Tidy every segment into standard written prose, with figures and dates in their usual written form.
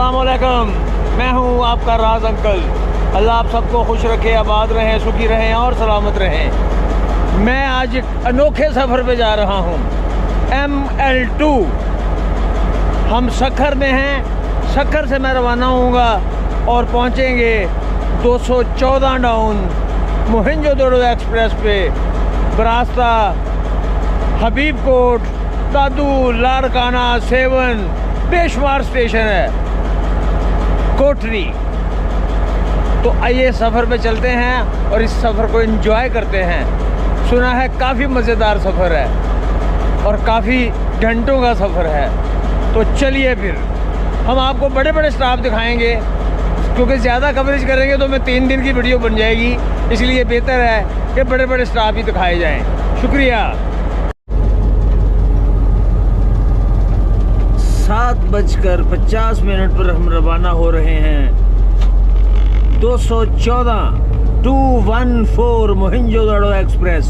अस्सलामुअलैकुम, मैं हूं आपका राज अंकल। अल्लाह आप सबको खुश रखे, आबाद रहें, सुखी रहें और सलामत रहें। मैं आज एक अनोखे सफ़र पे जा रहा हूं, ML2। हम सक्खर में हैं। सक्खर से मैं रवाना होऊंगा और पहुंचेंगे 214 डाउन मोहिंजोदड़ो एक्सप्रेस पे बरास्ता हबीब कोट, दादू, लाड़काना, सेवन, बेशुमार स्टेशन है कोटरी। तो आइए सफ़र पे चलते हैं और इस सफ़र को एंजॉय करते हैं। सुना है काफ़ी मज़ेदार सफ़र है और काफ़ी घंटों का सफ़र है। तो चलिए फिर हम आपको बड़े बड़े स्टॉप दिखाएंगे, क्योंकि ज़्यादा कवरेज करेंगे तो मैं 3 दिन की वीडियो बन जाएगी। इसलिए बेहतर है कि बड़े बड़े स्टॉप ही दिखाए जाएँ। शुक्रिया। 7:50 पर हम रवाना हो रहे हैं 214 मोहिंजोदड़ो एक्सप्रेस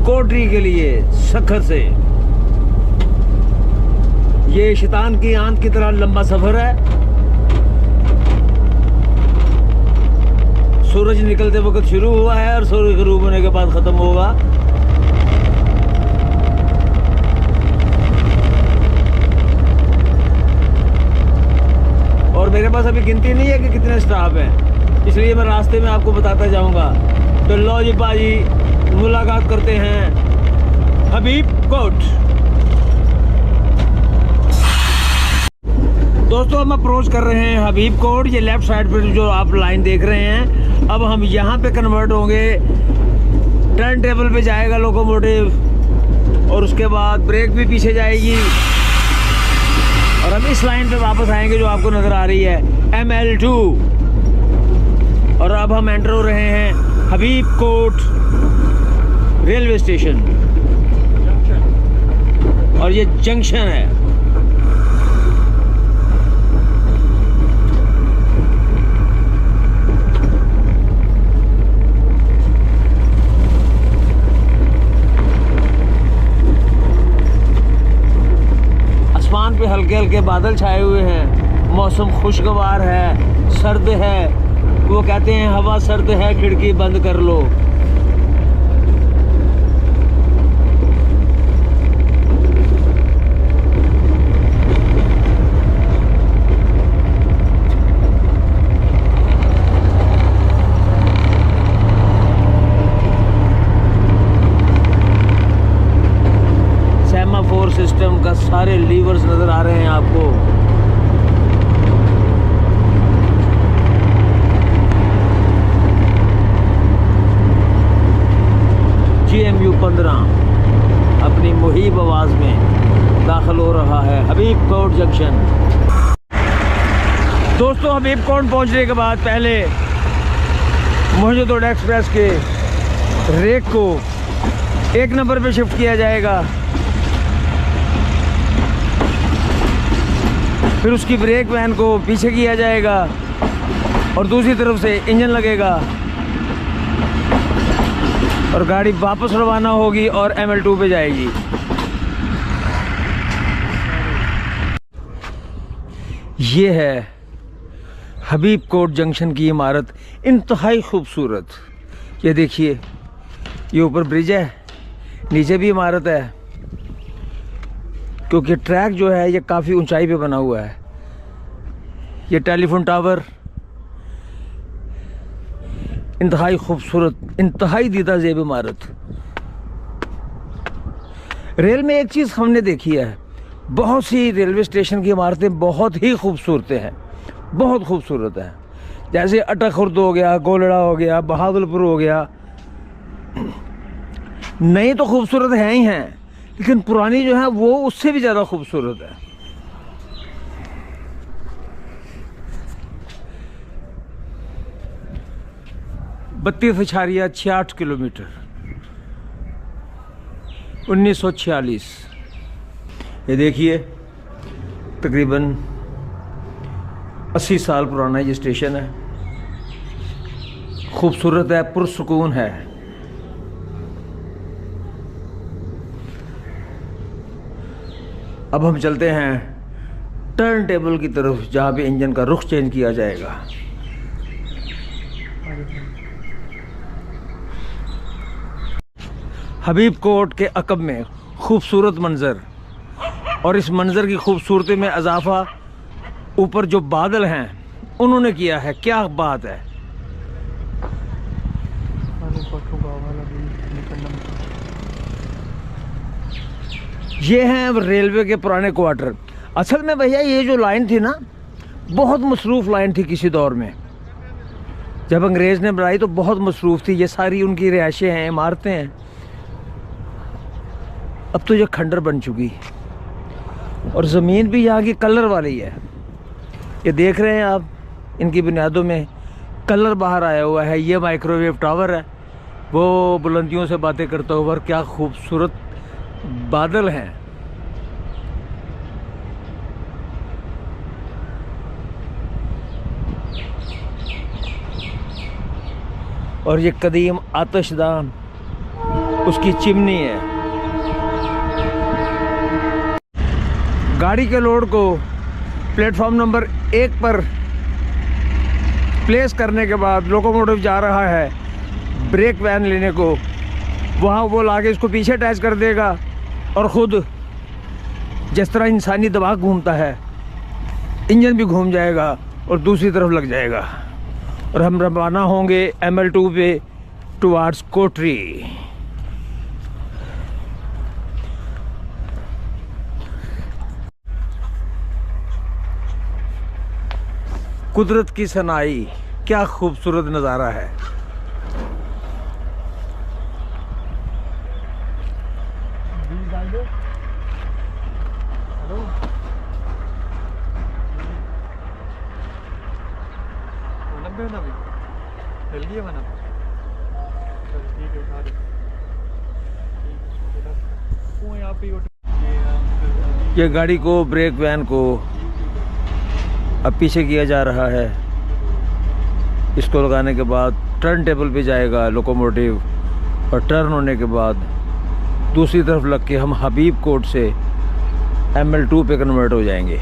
कोटरी के लिए सक्खर से। ये शैतान की आंत की तरह लंबा सफर है। सूरज निकलते वक्त शुरू हुआ है और सूरज गरूब होने के बाद खत्म होगा। और मेरे पास अभी गिनती नहीं है कि कितने स्टाफ हैं, इसलिए मैं रास्ते में आपको बताता जाऊंगा। तो लो जी बाजी, मुलाकात करते हैं हबीब कोट। दोस्तों हम अप्रोच कर रहे हैं हबीब कोट। ये लेफ्ट साइड पर जो आप लाइन देख रहे हैं, अब हम यहाँ पे कन्वर्ट होंगे। टर्न टेबल पे जाएगा लोकोमोटिव और उसके बाद ब्रेक भी पीछे जाएगी और हम इस लाइन पे वापस आएंगे जो आपको नज़र आ रही है, ML2। और अब हम एंटर हो रहे हैं हबीब कोट रेलवे स्टेशन और ये जंक्शन है। आसमान पे हल्के हल्के बादल छाए हुए हैं, मौसम खुशगवार है, सर्द है। वो कहते हैं हवा सर्द है, खिड़की बंद कर लो। सेमाफोर सिस्टम का सारे लीवर्स नजर आ रहे हैं आपको। GMU 15 अपनी मुहीब आवाज में दाखिल हो रहा है हबीब कोट जंक्शन। दोस्तों हबीब कोट पहुंचने के बाद पहले मोहिंजोदड़ो एक्सप्रेस के रेक को 1 नंबर पे शिफ्ट किया जाएगा, फिर उसकी ब्रेक वैन को पीछे किया जाएगा और दूसरी तरफ से इंजन लगेगा और गाड़ी वापस रवाना होगी और ML2 पे जाएगी। ये है हबीब कोट जंक्शन की इमारत, इंतहाई खूबसूरत। ये देखिए, ये ऊपर ब्रिज है, नीचे भी इमारत है, क्योंकि ट्रैक जो है ये काफ़ी ऊंचाई पे बना हुआ है। ये टेलीफोन टावर, इंतहाई खूबसूरत, इंतहाई दीदा ज़ेब इमारत। रेल में एक चीज़ हमने देखी है, बहुत सी रेलवे स्टेशन की इमारतें बहुत ही खूबसूरत हैं, बहुत खूबसूरत हैं। जैसे अटक खुर्द हो गया, गोलड़ा हो गया, बहादुरपुर हो गया। नई तो खूबसूरत हैं ही हैं, लेकिन पुरानी जो है वो उससे भी ज़्यादा खूबसूरत है। (32.68 किलोमीटर) 1946। ये देखिए, तकरीबन 80 साल पुराना ये स्टेशन है। खूबसूरत है, पुरसुकून है। अब हम चलते हैं टर्न टेबल की तरफ, जहाँ पे इंजन का रुख चेंज किया जाएगा। हबीब कोट के अकब में खूबसूरत मंज़र, और इस मंज़र की खूबसूरती में इजाफा ऊपर जो बादल हैं उन्होंने किया है। क्या बात है। ये हैं रेलवे के पुराने क्वार्टर। असल में भैया ये जो लाइन थी ना, बहुत मसरूफ़ लाइन थी किसी दौर में। जब अंग्रेज़ ने बनाई तो बहुत मसरूफ़ थी। ये सारी उनकी रिहायशें हैं, इमारतें हैं। अब तो ये खंडर बन चुकी, और ज़मीन भी यहाँ की कलर वाली है। ये देख रहे हैं आप, इनकी बुनियादों में कलर बाहर आया हुआ है। ये माइक्रोवेव टावर है, वो बुलंदियों से बातें करता हुआ। और क्या खूबसूरत बादल हैं। और ये कदीम आतिशदान, उसकी चिमनी है। गाड़ी के लोड को प्लेटफॉर्म नंबर 1 पर प्लेस करने के बाद लोकोमोटिव जा रहा है ब्रेक वैन लेने को। वहाँ वो लाके इसको पीछे अटैच कर देगा, और ख़ुद जिस तरह इंसानी दिमाग घूमता है, इंजन भी घूम जाएगा और दूसरी तरफ लग जाएगा। और हम रवाना होंगे ML2 पे टुवार्ड्स कोटरी। कुदरत की सनाई, क्या खूबसूरत नज़ारा है। ये गाड़ी को, ब्रेक वैन को अब पीछे किया जा रहा है। इसको लगाने के बाद टर्न टेबल पे जाएगा लोकोमोटिव, और टर्न होने के बाद दूसरी तरफ लग के हम हबीब कोट से ML2 पे कन्वर्ट हो जाएंगे।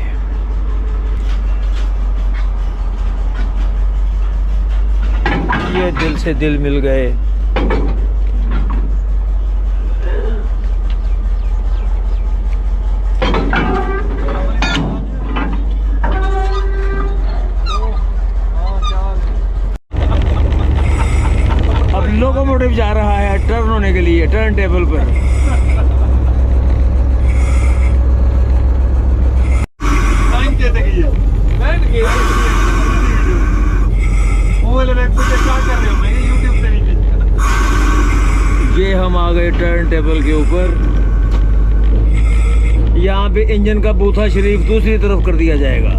ये दिल से दिल मिल गए। अब लोकोमोटिव जा रहा है टर्न होने के लिए टर्न टेबल पर। ये हम आ गए टर्न टेबल के ऊपर। यहाँ पे इंजन का बूथा शरीफ दूसरी तरफ कर दिया जाएगा।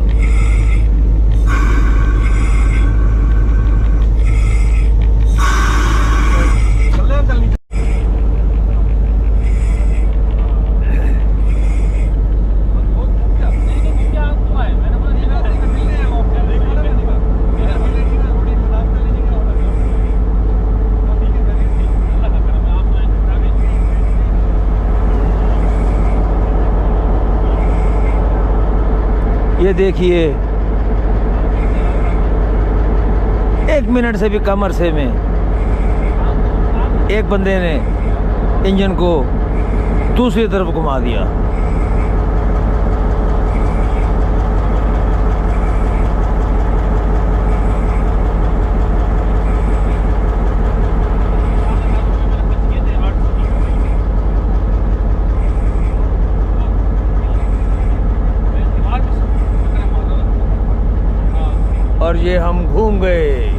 ये देखिए, 1 मिनट से भी कम अरसे में एक बंदे ने इंजन को दूसरी तरफ घुमा दिया। और ये हम घूम गए।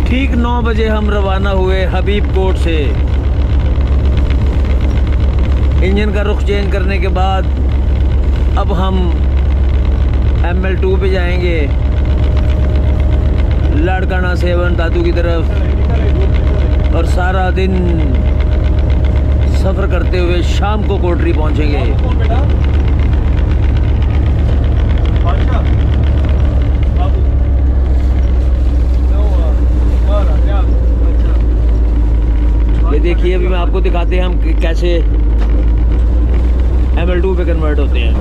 ठीक 9 बजे हम रवाना हुए हबीब कोट से। इंजन का रुख चेंज करने के बाद अब हम ML2 पे जाएंगे। लाड़काना सेवन दादू की तरफ, और सारा दिन सफ़र करते हुए शाम को कोटरी पहुंचेंगे। ये देखिए, अभी मैं आपको दिखाते हैं हम कैसे ML2 पे कन्वर्ट होते हैं।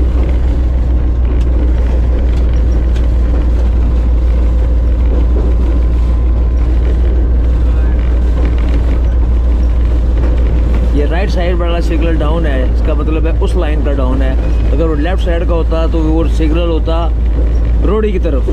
ये राइट साइड वाला सिग्नल डाउन है, इसका मतलब है उस लाइन का डाउन है। अगर वो लेफ्ट साइड का होता तो वो सिग्नल होता रोडी की तरफ।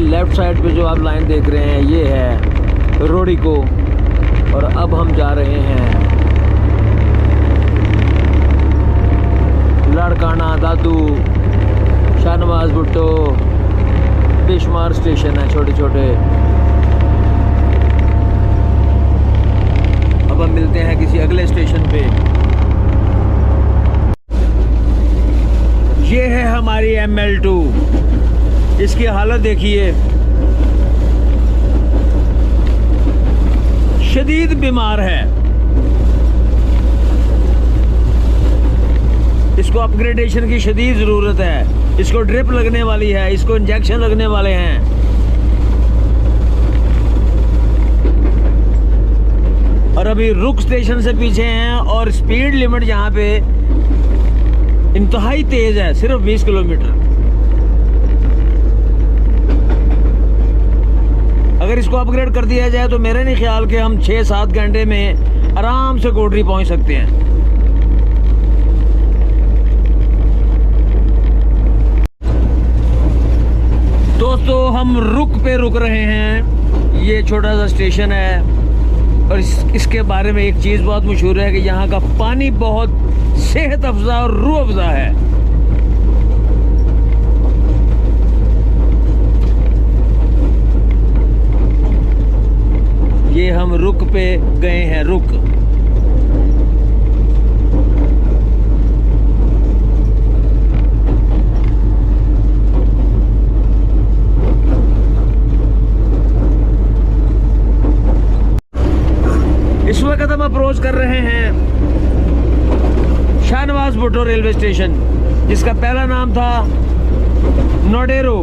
लेफ्ट साइड पे जो आप लाइन देख रहे हैं ये है रोडी को, और अब हम जा रहे हैं लाड़काना, दादू, शाहनवाज भुट्टो, बेशुमार स्टेशन है छोटे छोटे। अब हम मिलते हैं किसी अगले स्टेशन पे। ये है हमारी ML2, इसकी हालत देखिए, शदीद बीमार है। इसको अपग्रेडेशन की शदीद ज़रूरत है। इसको ड्रिप लगने वाली है, इसको इंजेक्शन लगने वाले हैं। और अभी रुक स्टेशन से पीछे हैं, और स्पीड लिमिट यहाँ पे इंतहाई तेज है, सिर्फ 20 किलोमीटर। अगर इसको अपग्रेड कर दिया जाए तो मेरे नहीं ख्याल कि हम 6-7 घंटे में आराम से कोटरी पहुंच सकते हैं। दोस्तों, हम रुक रहे हैं। ये छोटा सा स्टेशन है, और इसके बारे में एक चीज़ बहुत मशहूर है कि यहाँ का पानी बहुत सेहत अफजा और रूह अफजा है। ये हम रुक पे गए हैं, रुक। इस वक्त हम अप्रोच कर रहे हैं शाहनवाज भुट्टो रेलवे स्टेशन, जिसका पहला नाम था नोडेरो।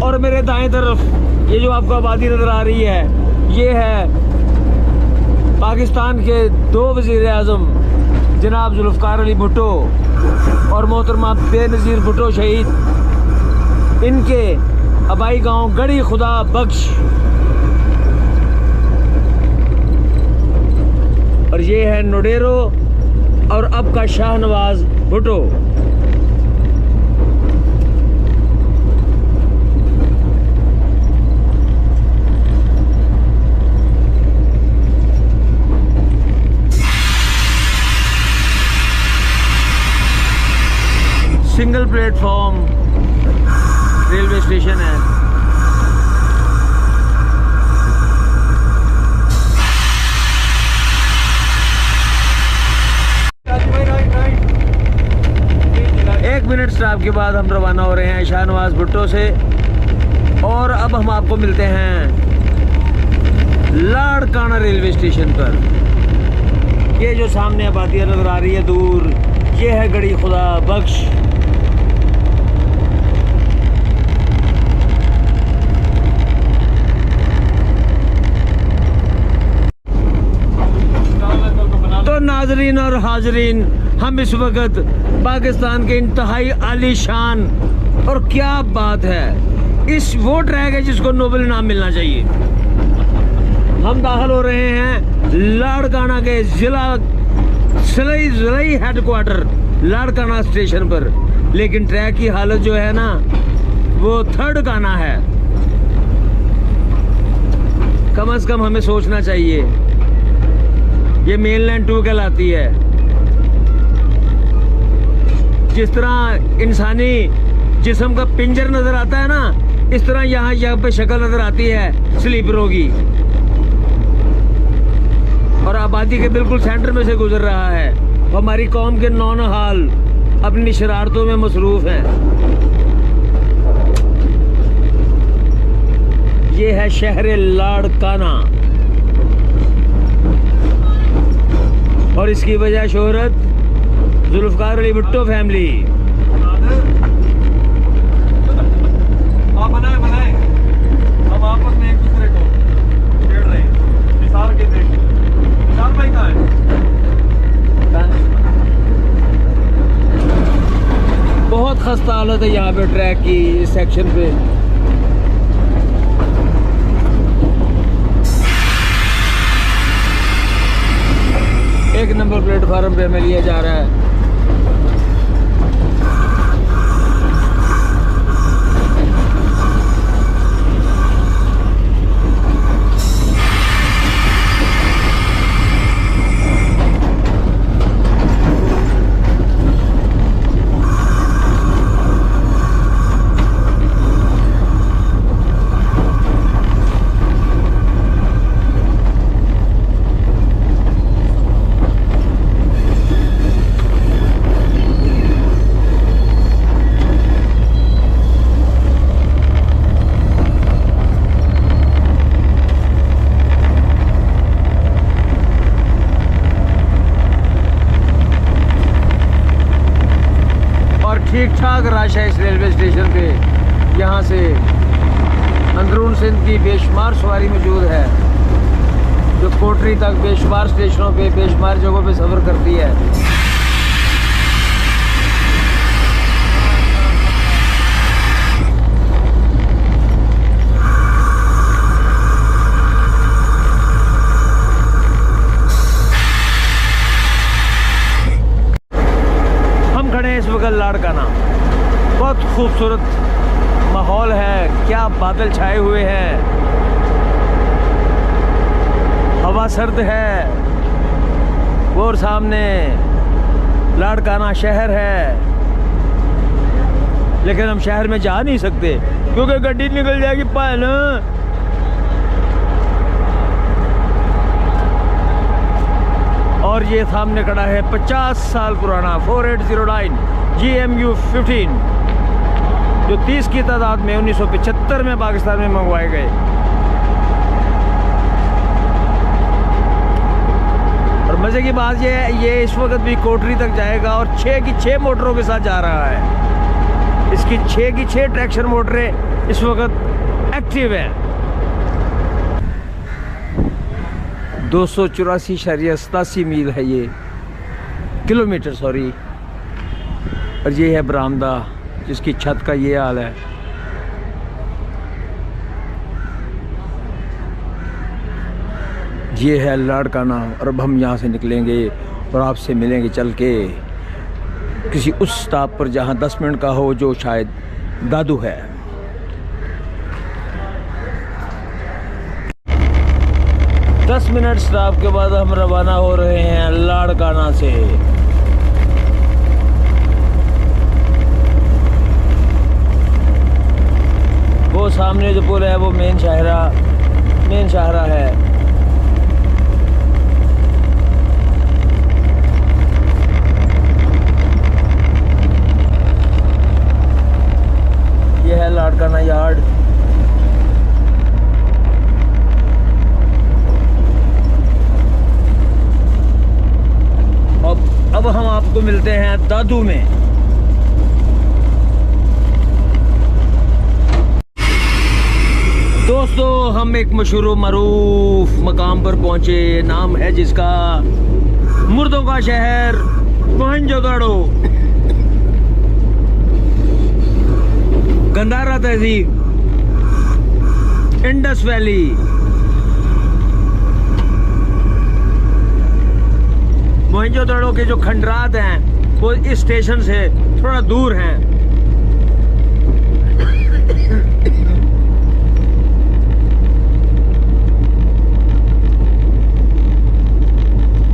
और मेरे दाएं तरफ ये जो आपको आबादी नजर आ रही है, ये है पाकिस्तान के 2 वज़ीर आज़म जनाब जुल्फ़िकार अली भुट्टो और मोहतरमा बेनज़ीर भुट्टो शहीद। इनके आबाई गांव गढ़ी खुदा बख्श। और ये है नोडेरो और अब का Shahnawaz Bhutto. Single platform railway station है। एक मिनट स्टॉप के बाद हम रवाना हो रहे हैं शाहनवाज भुट्टो से, और अब हम आपको मिलते हैं लाड़काना रेलवे स्टेशन पर। ये जो सामने आबादियाँ नजर आ रही है दूर, ये है गढ़ी खुदा बख्श। नाज़रीन और हाजरीन, हम इस वक्त पाकिस्तान के इंतहाई आलीशान, और क्या बात है, इस वो ट्रैक है जिसको नोबेल इनाम मिलना चाहिए। हम दाखिल हो रहे हैं लाड़काना के ज़िला हेडक्वार्टर लाड़काना स्टेशन पर, लेकिन ट्रैक की हालत जो है ना, वो थर्ड काना है। कम से कम हमें सोचना चाहिए। ये मेनलैंड 2 कहलाती है। जिस तरह इंसानी जिस्म का पिंजर नजर आता है ना, इस तरह यहाँ पे शक्ल नजर आती है स्लीपरों की। और आबादी के बिल्कुल सेंटर में से गुजर रहा है। हमारी कौम के नौनहाल अपनी शरारतों में मसरूफ हैं। ये है शहर लाड़काना और इसकी वजह शोहरत जुल्फकार अली भुट्टो फैमिली। आप बनाए हम आपस में एक दूसरे को छेड़ रहे हैं। निसार के देख, निसार भाई कहाँ है? बहुत खस्ता हालत है यहाँ पे ट्रैक की इस सेक्शन पे। एक नंबर प्लेटफार्म पे हमें लिया जा रहा है। ठीक ठाक रश है इस रेलवे स्टेशन पे। यहाँ से अंदरून सिंध की बेशुमार सवारी मौजूद है जो कोटरी तक बेशुमार स्टेशनों पे बेशुमार जगहों पे सफ़र करती है। इस वक्त लाड़काना बहुत खूबसूरत माहौल है। क्या बादल छाए हुए हैं, हवा सर्द है। वो सामने लाड़काना शहर है, लेकिन हम शहर में जा नहीं सकते क्योंकि गड्डी निकल जाएगी पायल। और ये सामने खड़ा है 50 साल पुराना 4809 GMU 15 जो 30 की तादाद में 1975 में पाकिस्तान में मंगवाए गए। और मज़े की बात ये इस वक्त भी कोटरी तक जाएगा और 6 की 6 मोटरों के साथ जा रहा है। इसकी 6 की 6 ट्रैक्शन मोटरें इस वक्त एक्टिव हैं। 284.87 मील है ये किलोमीटर सॉरी। और ये है बरामदा जिसकी छत का ये हाल है। ये है लाड़काना और अब हम यहाँ से निकलेंगे और आपसे मिलेंगे चल के किसी उस स्टॉप पर जहाँ 10 मिनट का हो, जो शायद दादू है। दस मिनट स्टॉप के बाद हम रवाना हो रहे हैं लाड़काना से। वो सामने जो पुल है वो मेन शाहरा है। ये है लाड़काना यार्ड। अब हम आपको मिलते हैं दादू में। दोस्तों हम एक मशहूर मरूफ मकाम पर पहुंचे, नाम है जिसका मुर्दों का शहर मोहनजोदड़ो। गंदारा तहजीब, इंडस वैली। मोहनजोदड़ो के जो खंडरात हैं वो इस स्टेशन से थोड़ा दूर हैं।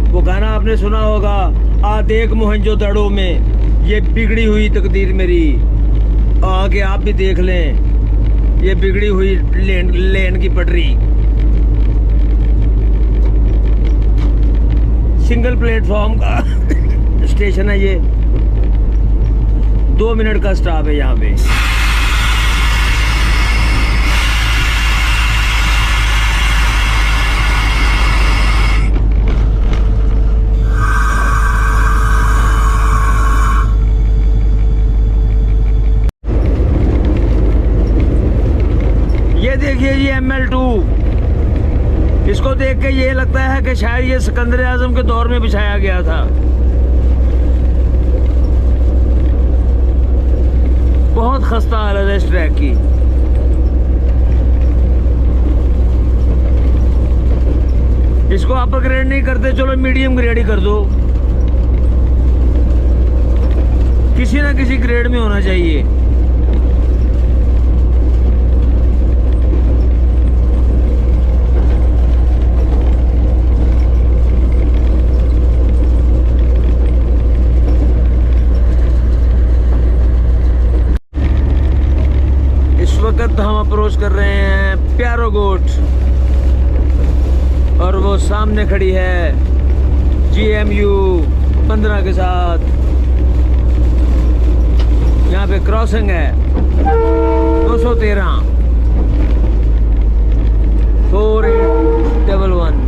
वो गाना आपने सुना होगा, आ देख मोहनजोदड़ो में ये बिगड़ी हुई तकदीर मेरी। आगे आप भी देख लें ये बिगड़ी हुई लेन की पटरी। सिंगल प्लेटफॉर्म का स्टेशन है ये, 2 मिनट का स्टॉप है यहाँ पे। ये देखिए जी ML2, इसको देख के ये लगता है कि शायद ये सिकंदर आजम के दौर में बिछाया गया था। बहुत खस्ता हालत है इस ट्रैक की। इसको अपर ग्रेड नहीं करते, चलो मीडियम ग्रेड ही कर दो। किसी ना किसी ग्रेड में होना चाहिए। वक्त हम अप्रोच कर रहे हैं प्यारोगोट, और वो सामने खड़ी है GMU 15 के साथ। यहाँ पे क्रॉसिंग है 213 4811।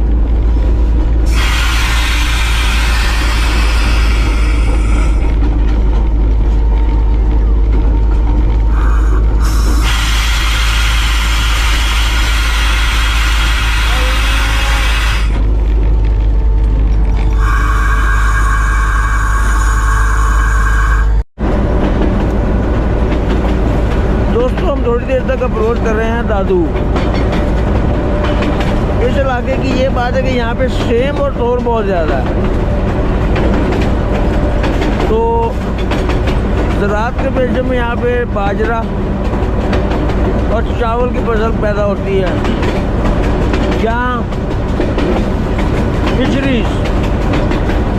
थोड़ी देर तक अप्रोच कर रहे हैं दादू। इस इलाके की ये बात है कि यहाँ पे सेम और टोल बहुत ज़्यादा है, तो ज़राअत के पेशे में यहाँ पे बाजरा और चावल की फसल पैदा होती है। यहाँ फिशरीज,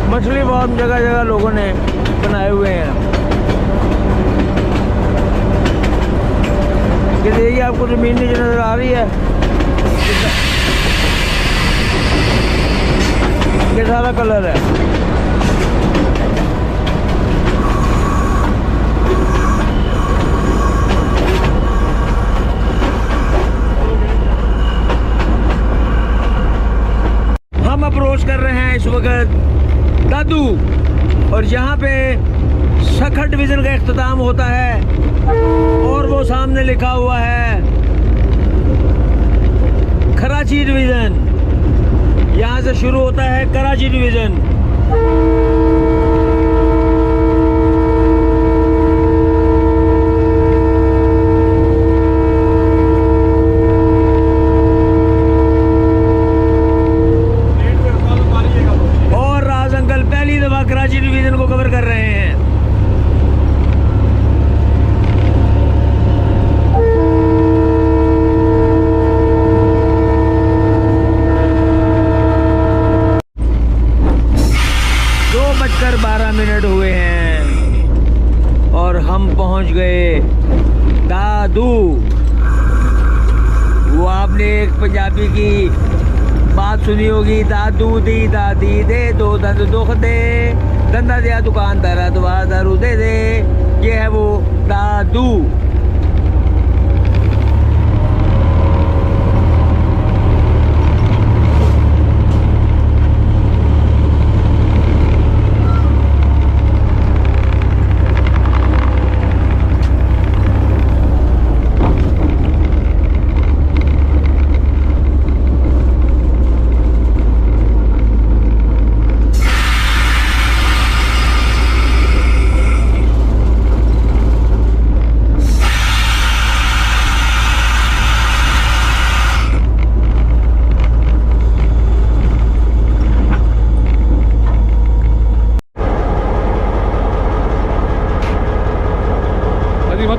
मछली फार्म जगह जगह लोगों ने बनाए हुए हैं। ये देखिए आपको ज़मीन नीचे नज़र आ रही है, ये सारा कलर है। हम अप्रोच कर रहे हैं इस वक्त दादू, और यहाँ पे सखर डिवीज़न का इख्तिताम होता है, और वो सामने लिखा हुआ है कराची डिवीज़न। यहाँ से शुरू होता है कराची डिवीज़न। और राज अंकल पहली दफ़ा कराची डिवीज़न को कवर कर रहे हैं। बजकर 12 मिनट हुए हैं और हम पहुंच गए दादू। वो आपने एक पंजाबी की बात सुनी होगी, दादू दी दादी दे दो दंद दुख दे, धंधा दिया दुकानदार दवा दारू दे दे। ये है वो दादू।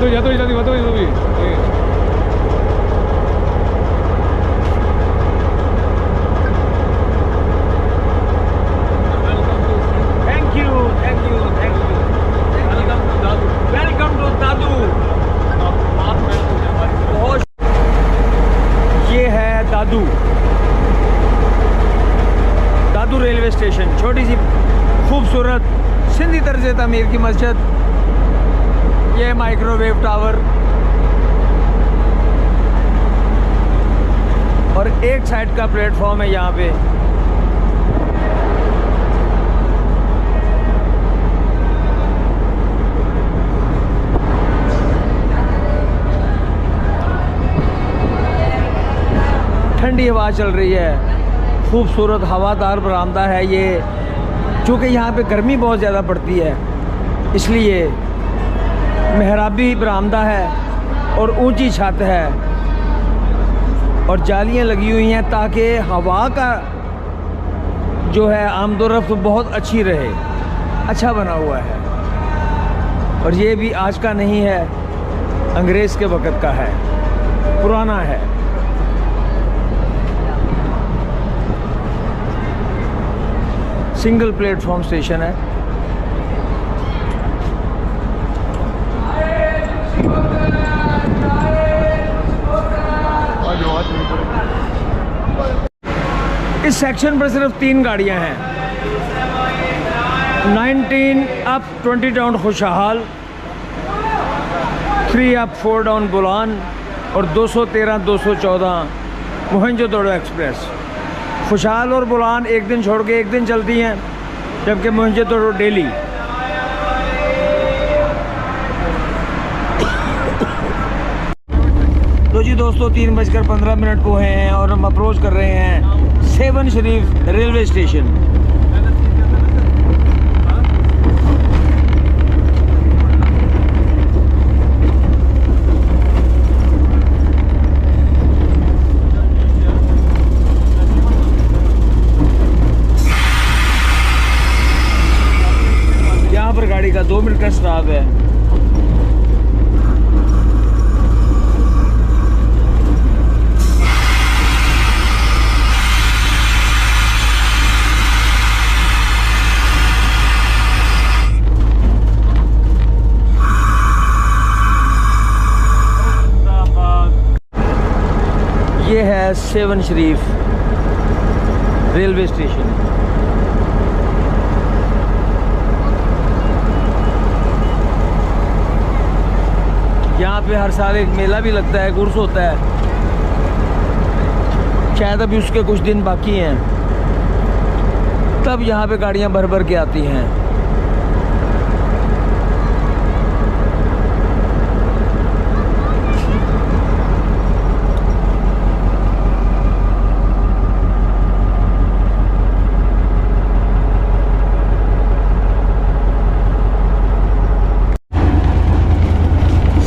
ya estoy, तर्ज तमीर की मस्जिद, ये माइक्रोवेव टावर, और एक साइड का प्लेटफॉर्म है यहाँ पे। ठंडी हवा चल रही है, खूबसूरत हवादार बरामदा है ये। चूँकि यहाँ पे गर्मी बहुत ज़्यादा पड़ती है, इसलिए मेहराबी बरामदा है और ऊंची छत है और जालियाँ लगी हुई हैं ताकि हवा का जो है आमदोरफ्त बहुत अच्छी रहे। अच्छा बना हुआ है, और ये भी आज का नहीं है, अंग्रेज़ के वक़्त का है, पुराना है। सिंगल प्लेटफॉर्म स्टेशन है। इस सेक्शन पर सिर्फ 3 गाड़ियां हैं, 19 अप 20 डाउन खुशहाल, 3 अप 4 डाउन बुलान और 213-214 मोहनजोदड़ो एक्सप्रेस। खुशहाल और बुलान एक दिन छोड़ के एक दिन चलती हैं, जबकि मोहनजोदड़ो डेली। तो जी दोस्तों, 3:15 को हैं और हम अप्रोच कर रहे हैं सेवन शरीफ रेलवे स्टेशन। यहाँ पर गाड़ी का 2 मिनट का स्टॉप है। ये है सेवन शरीफ रेलवे स्टेशन। यहाँ पे हर साल एक मेला भी लगता है, गुर्स होता है, शायद अभी उसके कुछ दिन बाकी हैं, तब यहाँ पे गाड़ियाँ भर भर के आती हैं।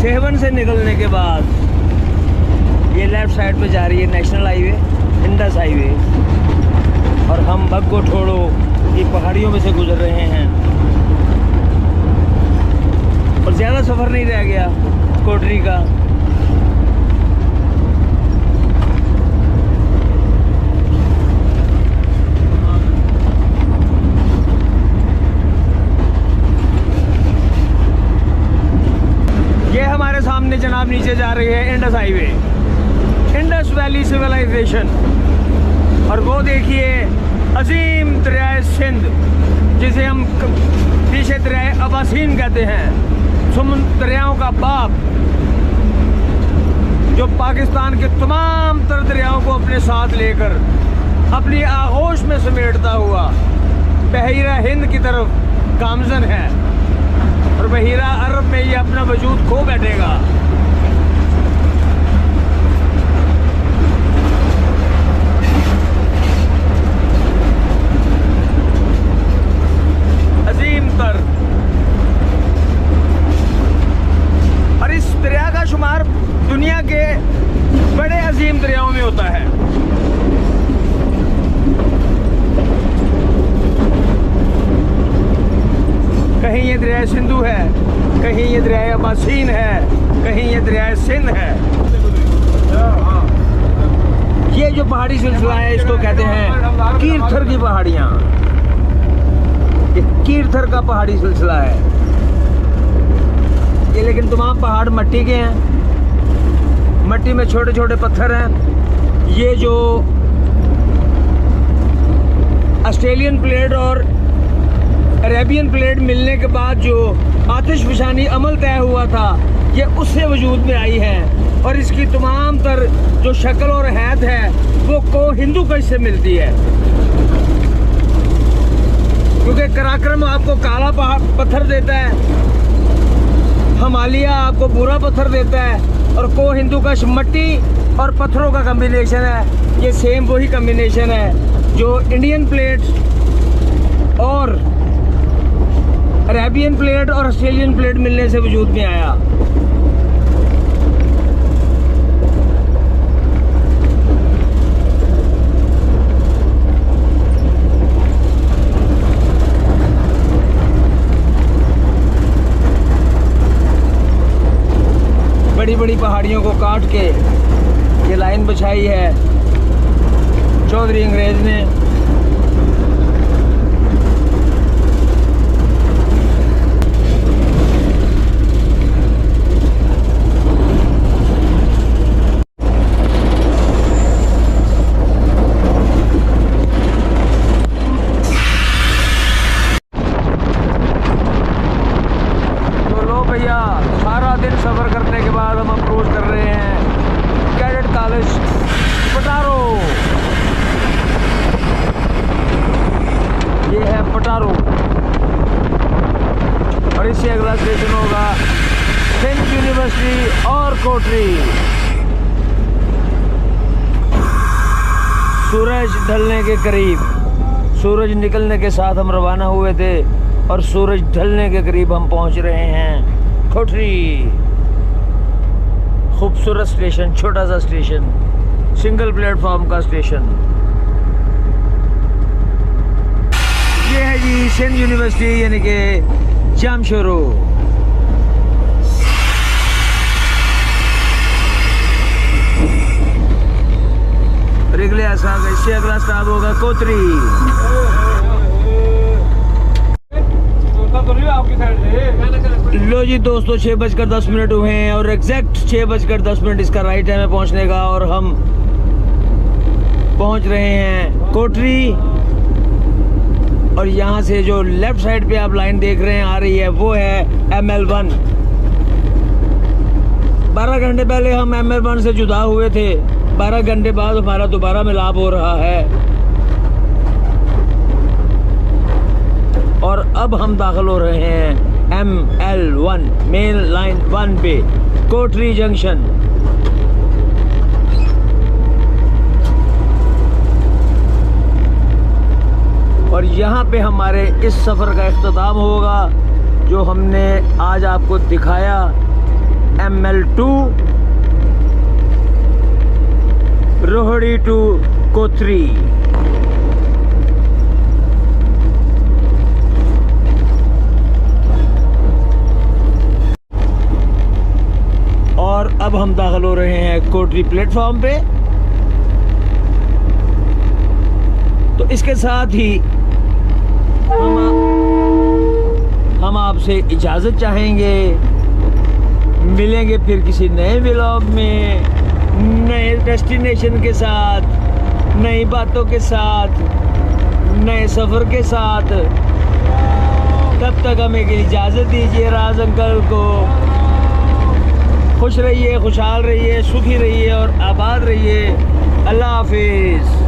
सेवन से निकलने के बाद ये लेफ्ट साइड पे जा रही है नेशनल हाईवे, इंडस हाईवे, और हम बग्गो ठोड़ो की पहाड़ियों में से गुजर रहे हैं और ज़्यादा सफ़र नहीं रह गया कोटरी का। सामने जनाब नीचे जा रही है Indus highway, Indus valley civilization, और वो देखिए अजीम दरियाए सिंध, जिसे हम पीछे दरियाए अबासीन कहते हैं, समुद्र दरियाओं का बाप, जो पाकिस्तान के तमाम तर दरियाओं को अपने साथ लेकर अपनी आगोश में समेटता हुआ बहीरा हिंद की तरफ गामजन है, और बहीरा अरब में ये अपना वजूद खो बैठेगा। अजीम तर, और इस दरिया का शुमार दुनिया के बड़े अजीम दरियाओं में होता है। कहीं ये दरिया सिंधु है, कहीं ये दरिया अबासीन है, कहीं ये दरिया सिंध है। ये जो पहाड़ी सिलसिला है इसको कहते हैं कीरथर की पहाड़ियाँ। ये कीरथर का पहाड़ी सिलसिला है ये, लेकिन तमाम पहाड़ मिट्टी के हैं, मिट्टी में छोटे छोटे पत्थर हैं। ये जो ऑस्ट्रेलियन प्लेट और अरेबियन प्लेट मिलने के बाद जो आतिशफशानी अमल तय हुआ था, ये उससे वजूद में आई है। और इसकी तमाम तर जो शक्ल और हैत है वो को हिंदू कश से मिलती है, क्योंकि कराक्रम आपको काला पत्थर देता है, हिमालय आपको भूरा पत्थर देता है, और को हिंदू कश मिट्टी और पत्थरों का कम्बिनेशन है। ये सेम वही कम्बिनेशन है जो इंडियन प्लेट और अरेबियन प्लेट और ऑस्ट्रेलियन प्लेट मिलने से वजूद में आया। बड़ी बड़ी पहाड़ियों को काट के ये लाइन बिछाई है चौधरी अंग्रेज ने। सारा दिन सफ़र करने के बाद हम अप्रोच कर रहे हैं कैडेट कॉलेज पटारो। ये है पटारो और इससे अगला स्टेशन होगा सिंध यूनिवर्सिटी और कोटरी। सूरज ढलने के करीब, सूरज निकलने के साथ हम रवाना हुए थे और सूरज ढलने के करीब हम पहुंच रहे हैं कोटरी। खूबसूरत स्टेशन, छोटा सा स्टेशन, सिंगल प्लेटफॉर्म का स्टेशन। ये है जी सिंध यूनिवर्सिटी यानी कि जामशोरो। इससे अगला स्टॉप होगा कोतरी। लो जी दोस्तों, 6:10 हुए हैं और एग्जैक्ट 6:10 इसका राइट टाइम है पहुंचने का, और हम पहुंच रहे हैं कोटरी। और यहाँ से जो लेफ्ट साइड पे आप लाइन देख रहे हैं आ रही है वो है ML1। 12 घंटे पहले हम ML1 से जुदा हुए थे, 12 घंटे बाद हमारा दोबारा मिलाप हो रहा है और अब हम दाखिल हो रहे हैं ML1 मेन लाइन 1 पे कोटरी जंक्शन। और यहाँ पे हमारे इस सफ़र का इख्तिताम होगा जो हमने आज आपको दिखाया, ML2 रोहड़ी टू कोतरी। और अब हम दाखिल हो रहे हैं कोटरी प्लेटफॉर्म पे। तो इसके साथ ही हम आपसे इजाज़त चाहेंगे। मिलेंगे फिर किसी नए व्लॉग में, नए डेस्टिनेशन के साथ, नई बातों के साथ, नए सफ़र के साथ। तब तक हमें इजाज़त दीजिए राज अंकल को। खुश रहिए, खुशहाल रहिए, सुखी रहिए और आबाद रहिए। अल्लाह हाफिज़।